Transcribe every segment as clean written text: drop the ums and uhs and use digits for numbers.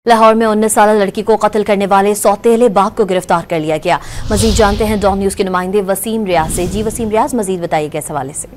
लाहौर में 19 साल लड़की को कत्ल करने वाले सौतेले बाप को गिरफ्तार कर लिया गया। मजीद जानते हैं डॉन न्यूज के नुमाइंदे वसीम रियाज से। जी वसीम रियाज, मजीद बताइएगा इस हवाले से।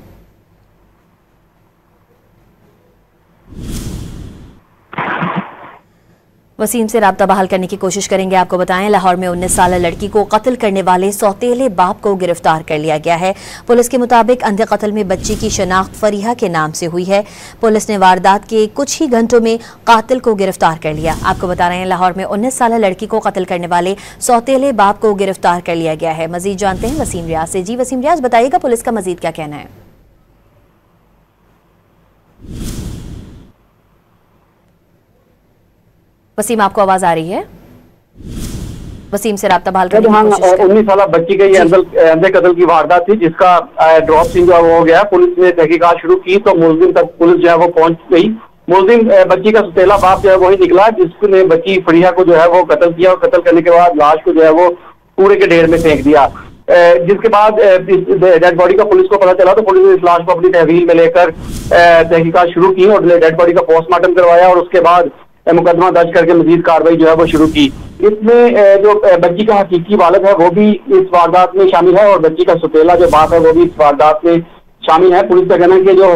वसीम से राब्ता बहाल करने की कोशिश करेंगे। आपको बताएं, लाहौर में 19 साल लड़की को कत्ल करने वाले सौतेले बाप को गिरफ्तार कर लिया गया है। पुलिस के मुताबिक अंधे कत्ल में बच्ची की शनाख्त फरीहा के नाम से हुई है। पुलिस ने वारदात के कुछ ही घंटों में कातिल को गिरफ्तार कर लिया। आपको बता रहे हैं, लाहौर में 19 साल लड़की को कत्ल करने वाले सौतेले बाप को गिरफ्तार कर लिया गया है। मजीद जानते हैं वसीम रियाज से। जी वसीम रियाज, बताइएगा पुलिस का मजीद क्या कहना है। वसीम, आपको आवाज आ रही है? वसीम से राब्ता बहाल करने की कोशिश करें। 19 साल बच्ची के अंधे कत्ल की वारदात थी, जिसका ड्रॉप सिंह जो हो गया। पुलिस ने तहकीकात शुरू की तो मुलजिम तक पुलिस जो है वो पहुंच गई। मुलजिम बच्ची का सौतेला बाप जो है वही निकला, जिसने बच्ची फरीहा को जो है वो कत्ल किया और कत्ल करने के बाद लाश को जो है वो कूड़े के ढेर में फेंक दिया। जिसके बाद डेड बॉडी का पुलिस को पता चला तो पुलिस ने इस लाश को अपनी तहवील में लेकर तहकीकात शुरू की और डेड बॉडी का पोस्टमार्टम करवाया और उसके बाद मुकदमा दर्ज करके मजीद कार्रवाई जो है वो शुरू की। इसमें जो बच्ची का हकीकी वालिद है वो भी इस वारदात में शामिल है और बच्ची का सौतेला जो बाप है वो भी इस वारदात में शामिल है। पुलिस का कहना है कि जो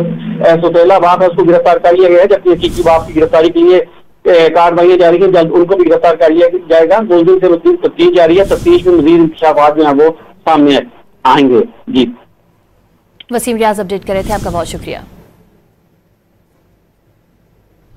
सौतेला बाप है उसको गिरफ्तार कर लिया गया है, जबकि हकीकी बाप की गिरफ्तारी के लिए कार्रवाई जारी है। जल्द उनको भी गिरफ्तार कर लिया जाएगा। मुलजिम से मजीद तफ्तीश जारी है। तफ्तीश में मजीद इंकशाफात जो है वो सामने आएंगे। जी वसीम रियाज अपडेट कर रहे थे, आपका बहुत शुक्रिया।